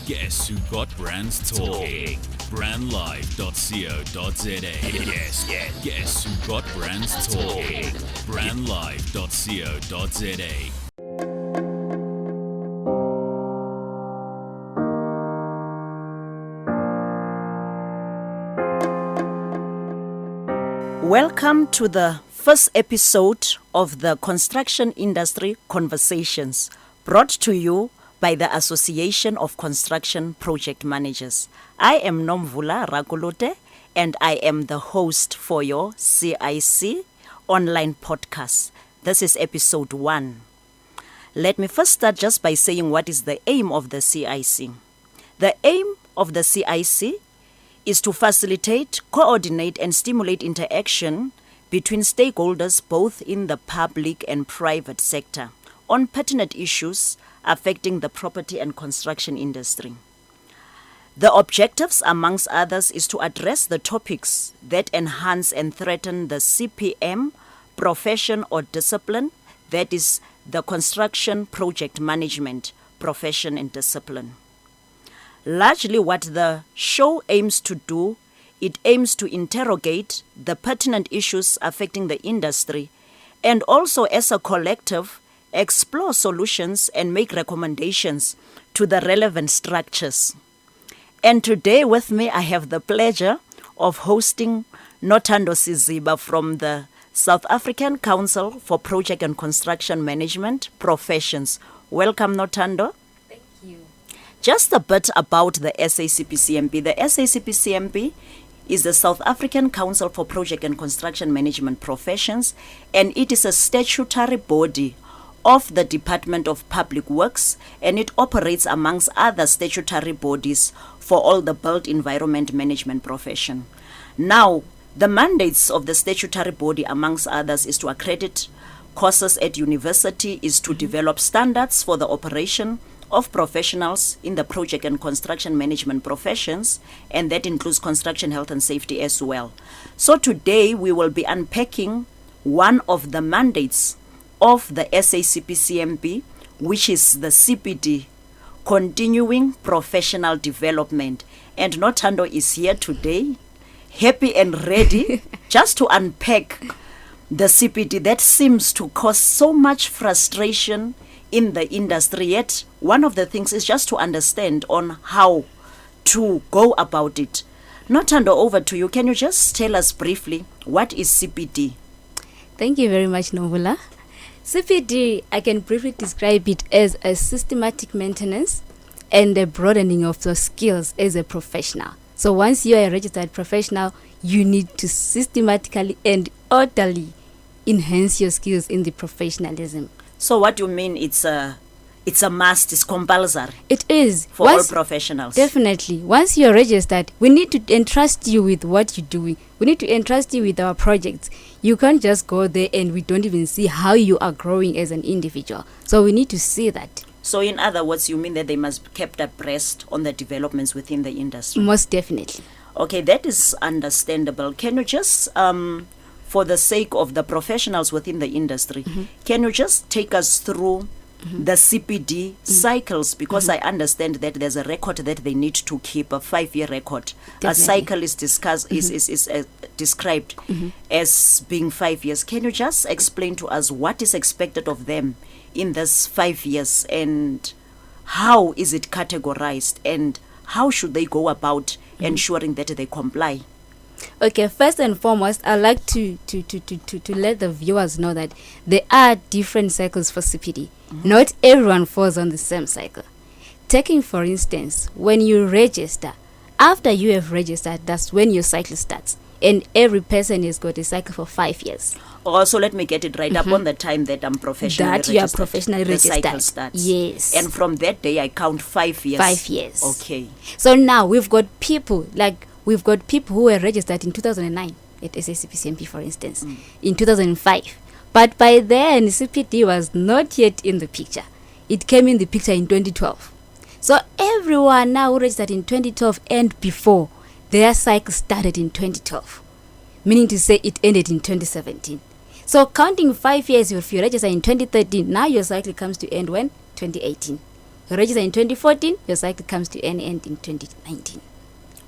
Guess who got brands talking? Brandlive.co.za. Guess who got brands talking? Brandlive.co.za. Welcome to the first episode of the Construction Industry Conversations, brought to you by the Association of Construction Project Managers. I am Nomvula Rakolote, and I am the host for your CIC online podcast. This is episode 1. Let me first start just by saying what is the aim of the CIC. The aim of the CIC is to facilitate, coordinate, and stimulate interaction between stakeholders both in the public and private sector on pertinent issues affecting the property and construction industry. The objectives, amongst others, is to address the topics that enhance and threaten the CPM profession or discipline, that is, the construction project management profession and discipline. Largely what the show aims to do, it aims to interrogate the pertinent issues affecting the industry and also as a collective explore solutions and make recommendations to the relevant structures. And today with me I have the pleasure of hosting Nothando Siziba from the South African Council for Project and Construction Management Professions. Welcome, Nothando. Just a bit about the SACPCMP. The SACPCMP is the South African Council for Project and Construction Management Professions, and it is a statutory body of the Department of Public Works, and it operates amongst other statutory bodies for all the built environment management profession. Now, the mandates of the statutory body, amongst others, is to accredit courses at university, is to develop standards for the operation of professionals in the project and construction management professions, and that includes construction health and safety as well. So today we will be unpacking one of the mandates of the SACPCMP, which is the CPD, Continuing Professional Development. And Nothando is here today, happy and ready just to unpack the CPD that seems to cause so much frustration in the industry. Yet one of the things is just to understand on how to go about it. Nothando, over to you. Can you just tell us briefly what is CPD? Thank you very much, Novula. CPD, I can briefly describe it as a systematic maintenance and a broadening of your skills as a professional. So once you are a registered professional, you need to systematically and orderly enhance your skills in the professionalism. So what do you mean it's a must, it's compulsory? It is. For all professionals. Definitely. Once you're registered, we need to entrust you with what you're doing. We need to entrust you with our projects. You can't just go there and we don't even see how you are growing as an individual. So we need to see that. So in other words, you mean that they must be kept abreast on the developments within the industry? Most definitely. Okay, that is understandable. Can you just, for the sake of the professionals within the industry, can you just take us through the CPD cycles? Because I understand that there's a record that they need to keep, a 5-year record. Definitely. A cycle is described as being 5 years. Can you just explain to us what is expected of them in this 5 years, and how is it categorized, and how should they go about ensuring that they comply? Okay, first and foremost, I'd like to let the viewers know that there are different cycles for CPD. Not everyone falls on the same cycle. Taking, for instance, when you register, after you have registered, that's when your cycle starts. And every person has got a cycle for 5 years. Also, let me get it right upon the time that I'm professionally registered. That you are professionally registered. The cycle starts. Yes. And from that day, I count 5 years. 5 years. Okay. So now we've got people who were registered in 2009 at SACPCMP, for instance, in 2005. But by then, CPD was not yet in the picture. It came in the picture in 2012. So everyone now who registered in 2012 and before, their cycle started in 2012. Meaning to say it ended in 2017. So counting 5 years, if you register in 2013, now your cycle comes to end when? 2018. You register in 2014, your cycle comes to end in 2019.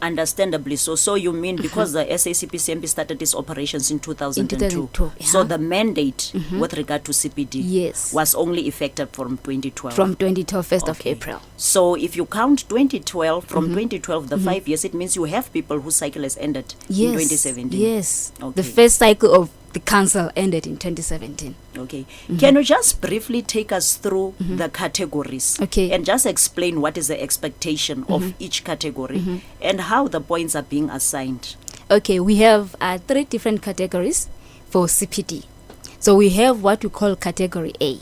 Understandably so. So you mean because the SACPCMP started its operations in 2002, In 2002, so yeah. the mandate with regard to CPD Yes. was only effective from 2012? From 2012, 1st of Okay. April. So if you count 2012, from 2012, the 5 years, it means you have people whose cycle has ended in Yes. 2017. Yes. Okay. The first cycle of the council ended in 2017. Okay. Can you just briefly take us through the categories? Okay. And just explain what is the expectation of each category and how the points are being assigned? Okay, we have 3 different categories for CPD. So we have what we call category A.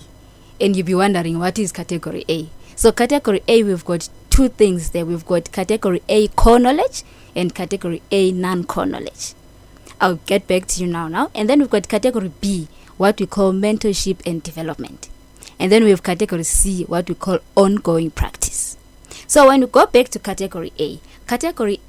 And you'll be wondering, what is category A? So category A, we've got 2 things there. We've got category A core knowledge and category A non-core knowledge. I'll get back to you now. And then we've got category B, what we call mentorship and development. And then we have category C, what we call ongoing practice. So when we go back to category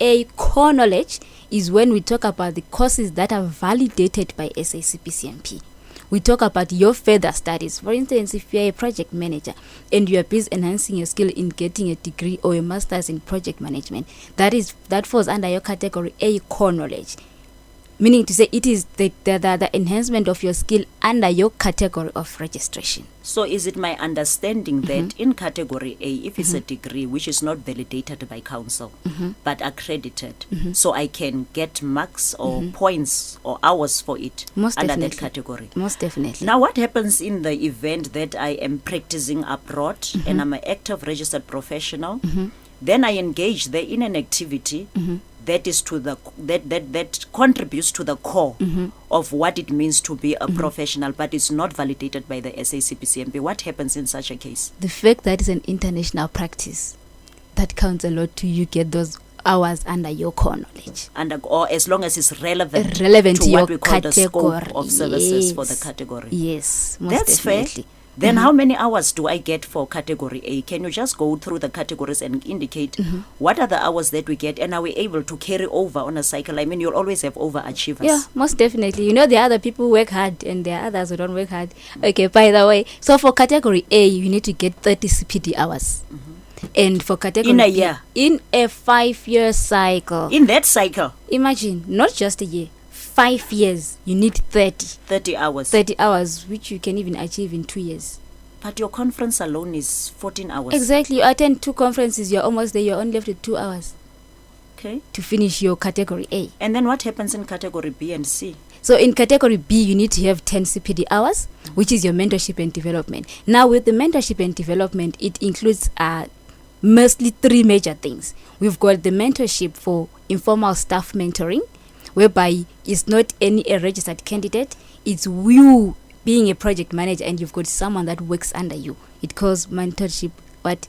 A core knowledge is when we talk about the courses that are validated by SACPCMP. We talk about your further studies. For instance, if you're a project manager and you are busy enhancing your skill in getting a degree or a master's in project management, that falls under your category A core knowledge. Meaning to say it is the enhancement of your skill under your category of registration. So is it my understanding that in category A, if it's a degree which is not validated by council but accredited, so I can get marks or points or hours for it Most under definitely. that category? Most definitely. Now, what happens in the event that I am practicing abroad and I'm an active registered professional? Then I engage there in an activity that is to the that contributes to the core of what it means to be a professional, but is not validated by the SACPCMP. What happens in such a case? The fact that it's an international practice, that counts a lot to you get those hours under your core knowledge. And or as long as it's relevant To what your we call the category. scope of services for the Yes. category. Yes, most That's definitely. fair. Then how many hours do I get for category A? Can you just go through the categories and indicate what are the hours that we get, and are we able to carry over on a cycle? I mean, you'll always have overachievers. Yeah, most definitely. You know, there are other people who work hard and there are others who don't work hard. Okay, by the way, so for category A, you need to get 30 CPD hours. And for category In a B, year? in a 5-year cycle. In that cycle, Imagine, not just a year, 5 years, you need 30 hours. 30 hours, which you can even achieve in 2 years. But your conference alone is 14 hours. Exactly. You attend 2 conferences, you're almost there, you're only left with 2 hours Okay. to finish your category A. And then what happens in category B and C? So in category B, you need to have 10 CPD hours, which is your mentorship and development. Now with the mentorship and development, it includes mostly 3 major things. We've got the mentorship for informal staff mentoring, whereby it's not a registered candidate, it's you being a project manager and you've got someone that works under you. It calls mentorship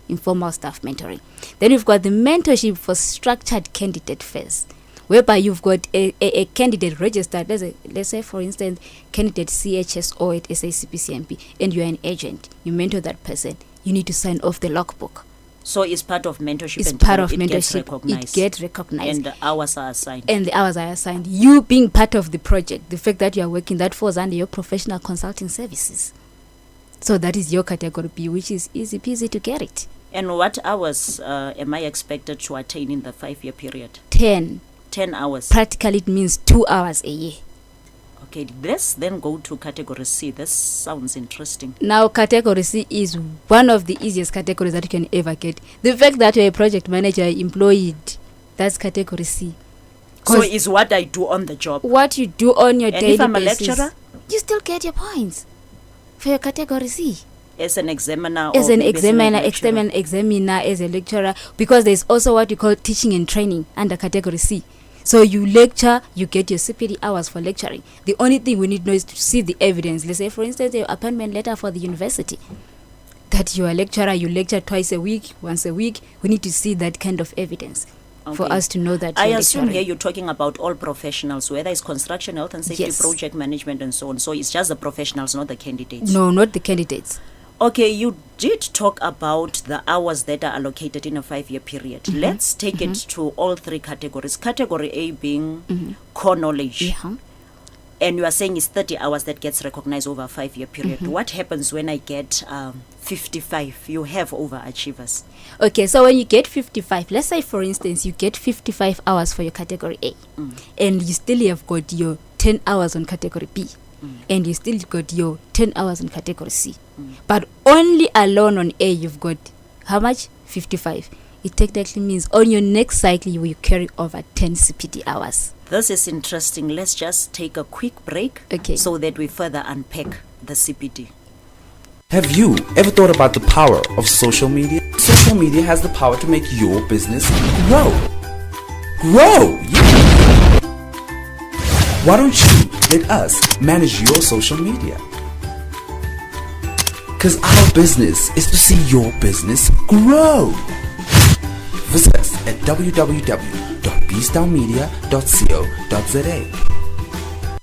informal staff mentoring. Then we've got the mentorship for structured candidate phase, whereby you've got a candidate registered, let's say for instance candidate CHSO at SACPCMP, and you're an agent, you mentor that person, you need to sign off the logbook. So it's part of mentorship. It's and part of it gets mentorship. recognized. It gets recognized. And the hours are assigned. And the hours are assigned. You being part of the project, the fact that you are working, that falls under your professional consulting services. So that is your category B, which is easy peasy to get it. And what hours am I expected to attain in the 5-year period? 10. 10 hours. Practically it means 2 hours a year. Okay, let's then go to category C. This sounds interesting. Now, category C is one of the easiest categories that you can ever get. The fact that you're a project manager employed, that's category C. So it's what I do on the job. What you do on your And daily if I'm a basis, lecturer? you still get your points for your category C. As an examiner As or an maybe examiner, lecturer. examiner, as a lecturer, because there's also what you call teaching and training under category C. So you lecture, you get your CPD hours for lecturing. The only thing we need to know is to see the evidence. Let's say, for instance, your appointment letter for the university, that you are a lecturer, you lecture twice a week, once a week. We need to see that kind of evidence for Okay. us to know that I you're assume lecturing. here you're talking about all professionals, whether it's construction, health and safety, Yes. project management and so on. So it's just the professionals, not the candidates. No, not the candidates. Okay, you did talk about the hours that are allocated in a 5-year period. Let's take it to all 3 categories. Category A being core knowledge. Yeah. and you are saying it's 30 hours that gets recognized over a 5-year period. What happens when I get 55? You have overachievers. Okay, so when you get 55, let's say for instance you get 55 hours for your category A, and you still have got your 10 hours on category B, and you still got your 10 hours on category C, but only alone on A you've got how much? 55. It technically means on your next cycle you will carry over 10 CPD hours. This is interesting. Let's just take a quick break, Okay. so that we further unpack the CPD. Have you ever thought about the power of social media? Social media has the power to make your business grow. Grow! Yeah. Why don't you let us manage your social media? Because our business is to see your business grow. Visit us at www.bstownmedia.co.za.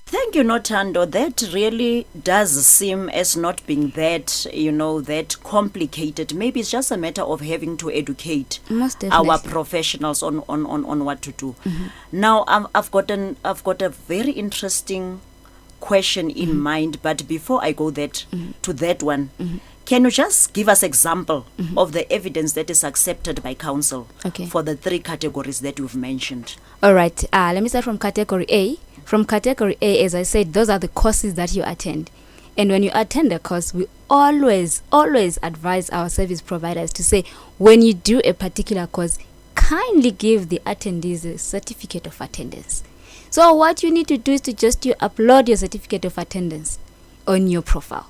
Thank you, Nothando. That really does seem as not being that, that complicated. Maybe it's just a matter of having to educate Most definitely. our professionals on what to do. Now, I've got a very interesting question in mind, but before I go to that one, can you just give us example of the evidence that is accepted by council for the 3 categories that you've mentioned? All right, let me start from category A. From category A, as I said, those are the courses that you attend. And when you attend a course, we always advise our service providers to say, when you do a particular course, kindly give the attendees a certificate of attendance. So what you need to do is to just upload your certificate of attendance on your profile.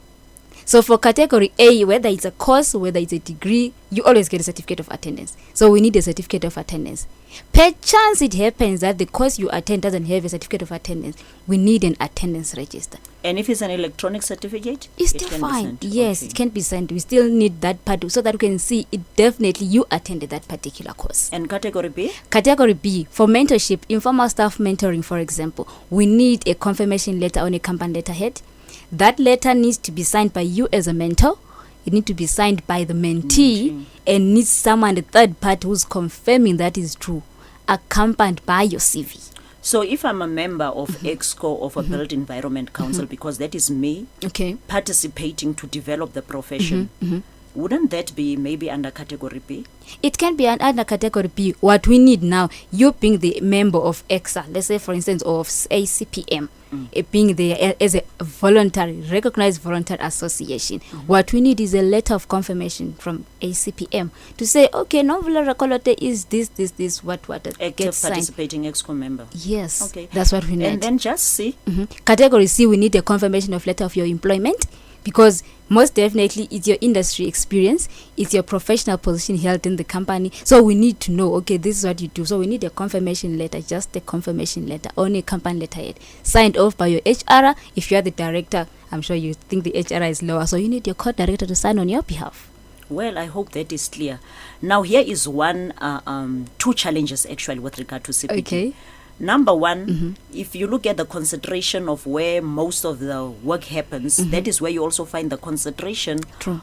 So for category A, whether it's a course, whether it's a degree, you always get a certificate of attendance. So we need a certificate of attendance. Per chance it happens that the course you attend doesn't have a certificate of attendance, we need an attendance register. And if it's an electronic certificate? It's still fine. Yes, it can be sent. We still need that part so that we can see it definitely you attended that particular course. And category B? Category B, for mentorship, informal staff mentoring, for example, we need a confirmation letter on a company letterhead. That letter needs to be signed by you as a mentor. It needs to be signed by the mentee and needs someone, the third party, who's confirming that is true, accompanied by your CV. So if I'm a member of EXCO of a Built Environment Council, because that is me participating to develop the profession, wouldn't that be maybe under category B? It can be under category B. What we need now, you being the member of EXA, let's say for instance, of SACPCMP, being there as a voluntary, recognized voluntary association, what we need is a letter of confirmation from ACPM to say, okay, Novula Recolote is this, what Active gets signed. participating EXCO member. Yes, Okay. that's what we need. And then just see. Category C, we need a confirmation of letter of your employment, because most definitely it's your industry experience, it's your professional position held in the company. So we need to know, okay, this is what you do. So we need a confirmation letter, just a confirmation letter on a company letterhead, signed off by your HR. If you are the director, I'm sure you think the HR is lower, so you need your co-director to sign on your behalf. Well, I hope that is clear. Now, here is two challenges actually with regard to CPD. Okay. Number one, if you look at the concentration of where most of the work happens, that is where you also find the concentration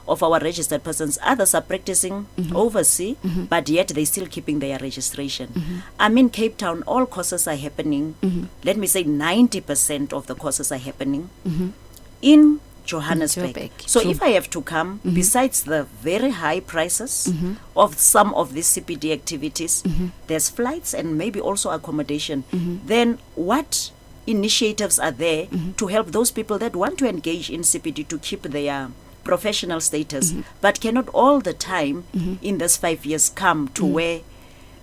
of our registered persons. Others are practicing overseas, but yet they're still keeping their registration. I'm in Cape Town, all courses are happening. Let me say 90% of the courses are happening in Johannesburg. So if I have to come, besides the very high prices of some of these CPD activities, there's flights and maybe also accommodation, then what initiatives are there to help those people that want to engage in CPD to keep their professional status, but cannot all the time in this 5 years come to where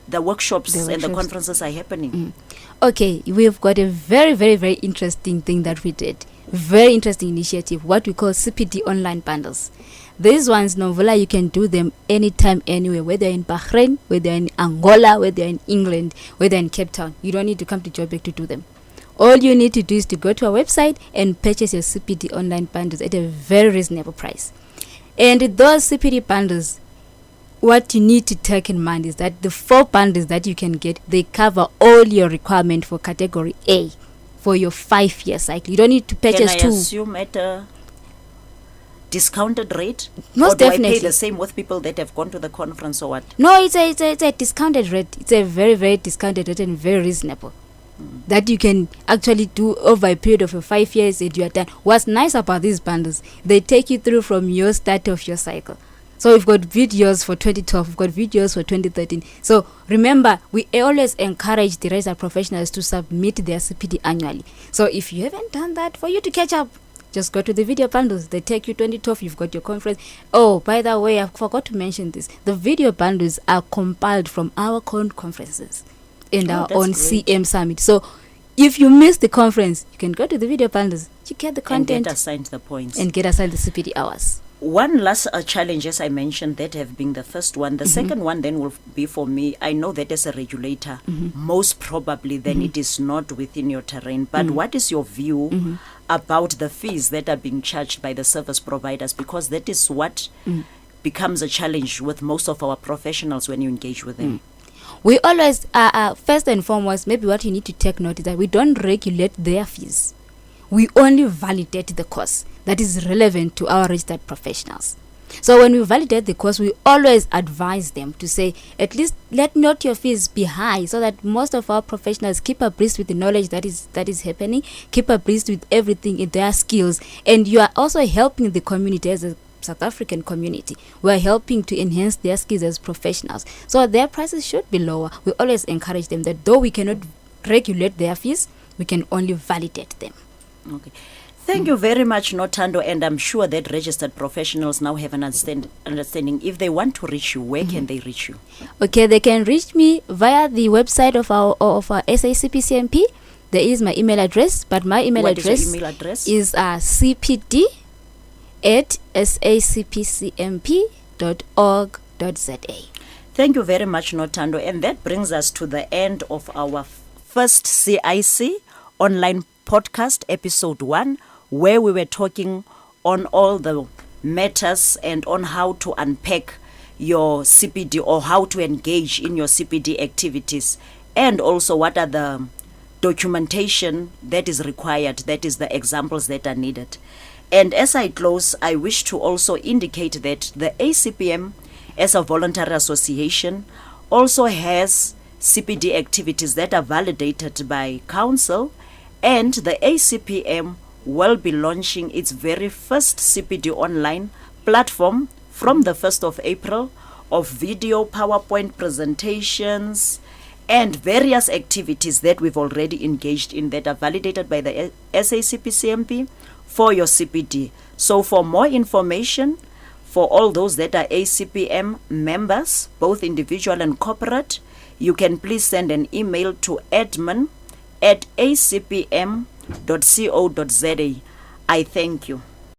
the workshops and the conferences are happening? Okay, we've got a very, very, very interesting thing that we did. Very interesting initiative, what we call CPD online bundles. These ones, Novula, you can do them anytime, anywhere, whether in Bahrain, whether in Angola, whether in England, whether in Cape Town. You don't need to come to Joburg to do them. All you need to do is to go to our website and purchase your CPD online bundles at a very reasonable price. And those CPD bundles, what you need to take in mind is that the 4 bundles that you can get, they cover all your requirement for category A for your 5-year cycle. You don't need to purchase 2. Can I assume at a discounted rate? Most or do definitely. I pay the same with people that have gone to the conference or what? No, it's a discounted rate. It's a very, very discounted rate and very reasonable. that you can actually do over a period of 5 years and you are done. What's nice about these bundles, they take you through from your start of your cycle. So we've got videos for 2012, we've got videos for 2013. So remember, we always encourage the registered professionals to submit their CPD annually. So if you haven't done that, for you to catch up, just go to the video bundles. They take you 2012, you've got your conference. Oh, by the way, I forgot to mention this. The video bundles are compiled from our conferences and our own great. CM Summit. So if you miss the conference, you can go to the video bundles, you get the content, and get assigned the points. and get assigned the CPD hours. One last challenge, as I mentioned, that have been the first one. The second one then will be for me. I know that as a regulator, most probably then it is not within your terrain. But what is your view about the fees that are being charged by the service providers? Because that is what becomes a challenge with most of our professionals when you engage with them. We always, first and foremost, maybe what you need to take note is that we don't regulate their fees. We only validate the course that is relevant to our registered professionals. So when we validate the course, we always advise them to say, at least let not your fees be high, so that most of our professionals keep abreast with the knowledge that is happening, keep abreast with everything in their skills. And you are also helping the community as a South African community. We are helping to enhance their skills as professionals. So their prices should be lower. We always encourage them that though we cannot regulate their fees, we can only validate them. Okay. Thank you very much, Nothando, and I'm sure that registered professionals now have an understanding. If they want to reach you, where can they reach you? Okay, they can reach me via the website of our SACPCMP. There is my email address, but my email What address, is your email address? is cpd@sacpcmp.org.za. Thank you very much, Nothando, and that brings us to the end of our first CIC online podcast, episode 1, where we were talking on all the matters and on how to unpack your CPD or how to engage in your CPD activities, and also what are the documentation that is required, that is the examples that are needed. And as I close, I wish to also indicate that the ACPM, as a voluntary association, also has CPD activities that are validated by council, and the ACPM will be launching its very first CPD online platform from the 1st of April of video, PowerPoint presentations, and various activities that we've already engaged in that are validated by the SACPCMP for your CPD. So for more information, for all those that are ACPM members, both individual and corporate, you can please send an email to admin@acpm.co.za. I thank you.